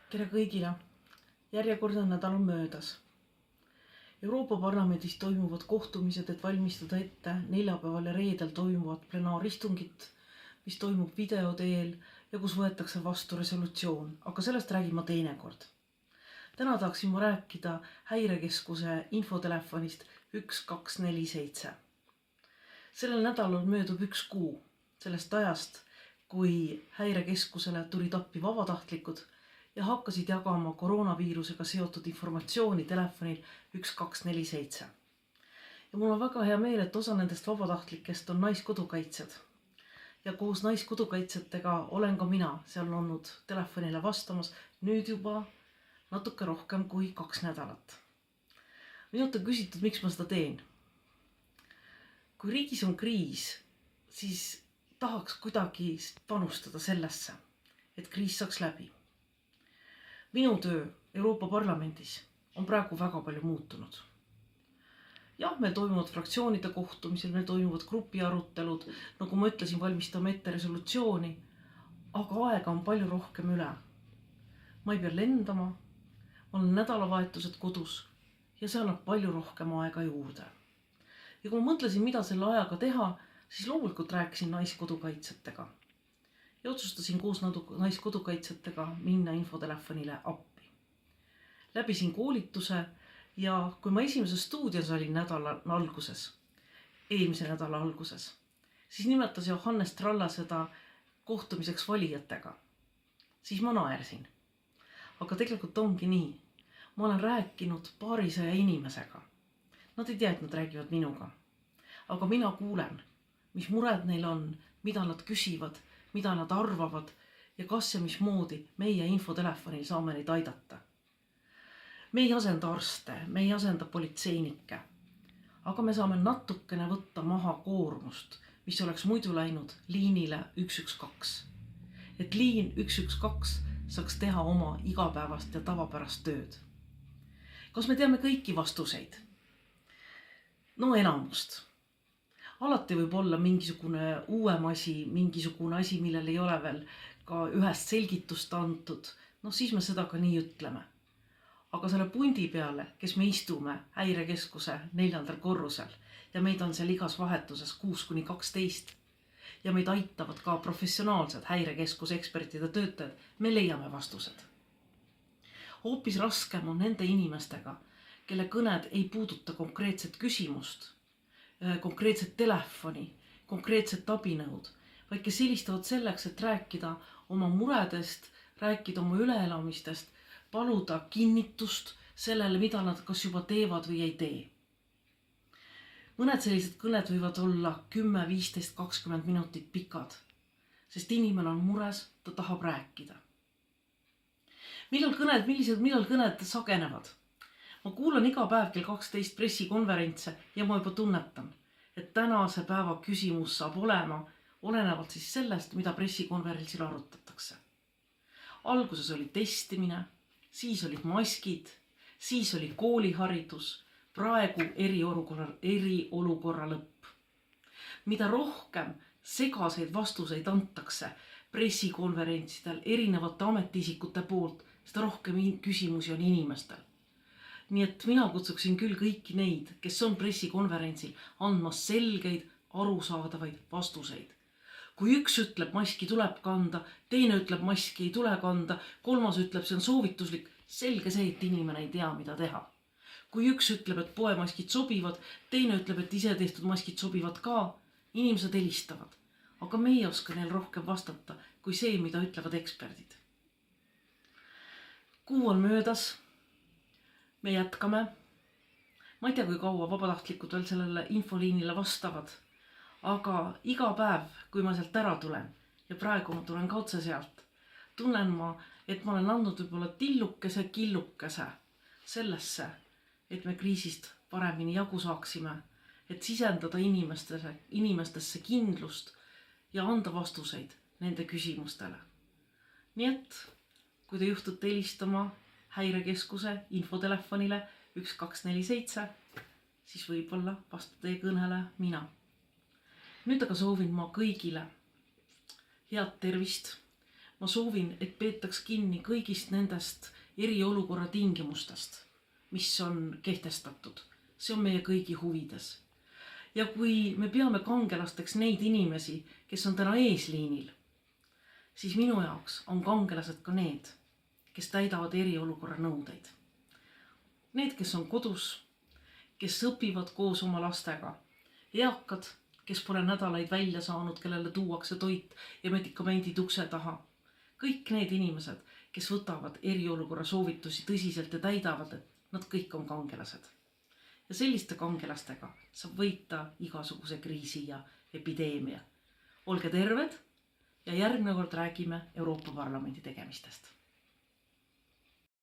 Tere kõigile! Järjekordne nädal on möödas. Euroopa Parlamendis toimuvad kohtumised, et valmistada ette neljapäeval ja reedel toimuvat plenaaristungit, mis toimub video teel ja kus võetakse vastu resolutsioon, aga sellest räägin ma teinekord. Täna tahaksin ma rääkida häirekeskuse infotelefonist 1247. Sellel nädalal möödub 1 kuu sellest ajast, kui häirekeskusele tulid appi vabatahtlikud ja hakkasid jagama koroonaviirusega seotud informatsiooni telefonil 1247. Ja mul on väga hea meel, et osa nendest vabatahtlikest on naiskodukaitsjad. Ja koos naiskodukaitsjatega olen ka mina seal olnud telefonile vastamas nüüd juba natuke rohkem kui 2 nädalat. Minult on küsitud, miks ma seda teen. Kui riigis on kriis, siis tahaks kuidagi panustada sellesse, et kriis saaks läbi. Minu töö Euroopa Parlamendis on praegu väga palju muutunud. Jah, meil toimuvad fraktsioonide kohtumisel, meil toimuvad grupiarutelud, nagu ma ütlesin, valmistame ette resolutsiooni, aga aega on palju rohkem üle. Ma ei pea lendama, ma olen nädalavahetused kodus ja see annab palju rohkem aega juurde. Ja kui ma mõtlesin, mida selle ajaga teha, siis loomulikult rääkisin naiskodukaitsjatega. Ja otsustasin koos naiskodukaitsjatega minna infotelefonile appi. Läbisin koolituse ja kui ma esimeses stuudios olin eelmise nädala alguses, siis nimetas Johannes Tralla seda kohtumiseks valijatega. Siis ma naersin. Aga tegelikult ongi nii. Ma olen rääkinud paarisaja inimesega. Nad ei tea, et nad räägivad minuga. Aga mina kuulen, mis mured neil on, mida nad küsivad, mida nad arvavad ja kas ja mismoodi meie infotelefonil saame neid aidata. Me ei asenda arste, me ei asenda politseinikke, aga me saame natukene võtta maha koormust, mis oleks muidu läinud liinile 112. Et liin 112 saaks teha oma igapäevast ja tavapärast tööd. Kas me teame kõiki vastuseid? No enamust. Alati võib olla mingisugune uuem asi, mingisugune asi, millel ei ole veel ka ühest selgitust antud. No siis me seda ka nii ütleme. Aga selle pundi peale, kes me istume häirekeskuse 4. korrusel ja meid on seal igas vahetuses 6–12 ja meid aitavad ka professionaalsed häirekeskuse ekspertide töötajad, me leiame vastused. Hoopis raskem on nende inimestega, kelle kõned ei puuduta konkreetset küsimust, konkreetset telefoni, konkreetset abinõud, vaid kes helistavad selleks, et rääkida oma muredest, rääkida oma üleelamistest, paluda kinnitust sellele, mida nad kas juba teevad või ei tee. Mõned sellised kõned võivad olla 10, 15, 20 minutit pikad, sest inimene on mures, ta tahab rääkida. Millal kõned sagenevad? Ma kuulan iga päev kell 12 pressikonverentse ja ma juba tunnetan, et tänase päeva küsimus saab olema olenevalt siis sellest, mida pressikonverentsil arutatakse. Alguses oli testimine, siis olid maskid, siis oli kooliharidus, praegu eriolukorra lõpp. Mida rohkem segaseid vastuseid antakse pressikonverentsidel erinevate ametiisikute poolt, seda rohkem küsimusi on inimestel. Nii et mina kutsuksin küll kõiki neid, kes on pressikonverentsil, andma selgeid, arusaadavaid vastuseid. Kui üks ütleb, maski tuleb kanda, teine ütleb, maski ei tule kanda, kolmas ütleb, see on soovituslik, selge see, et inimene ei tea, mida teha. Kui üks ütleb, et poemaskid sobivad, teine ütleb, et ise tehtud maskid sobivad ka, inimesed helistavad. Aga me ei oska neil rohkem vastata kui see, mida ütlevad eksperdid. Kuu on möödas. Me jätkame. Ma ei tea, kui kaua vabatahtlikud veel sellele infoliinile vastavad, aga iga päev, kui ma sealt ära tulen, ja praegu ma tulen ka otse sealt, tunnen ma, et ma olen andnud võib-olla killukese sellesse, et me kriisist paremini jagu saaksime, et sisendada inimestesse kindlust ja anda vastuseid nende küsimustele. Nii et, kui te juhtute helistama häirekeskuse infotelefonile 1247, siis võib-olla vastu teie kõnele mina. Nüüd aga soovin ma kõigile head tervist. ma soovin, et peetaks kinni kõigist nendest eriolukorra tingimustest, mis on kehtestatud. See on meie kõigi huvides. Ja kui me peame kangelasteks neid inimesi, kes on täna eesliinil, siis minu jaoks on kangelased ka need, kes täidavad eriolukorra nõudeid. Need, kes on kodus, kes õpivad koos oma lastega, eakad, kes pole nädalaid välja saanud, kellele tuuakse toit ja medikamendid ukse taha. Kõik need inimesed, kes võtavad eriolukorra soovitusi tõsiselt ja täidavad, et nad kõik on kangelased. Ja selliste kangelastega saab võita igasuguse kriisi ja epideemia. Olge terved ja järgmine kord räägime Euroopa Parlamendi tegemistest.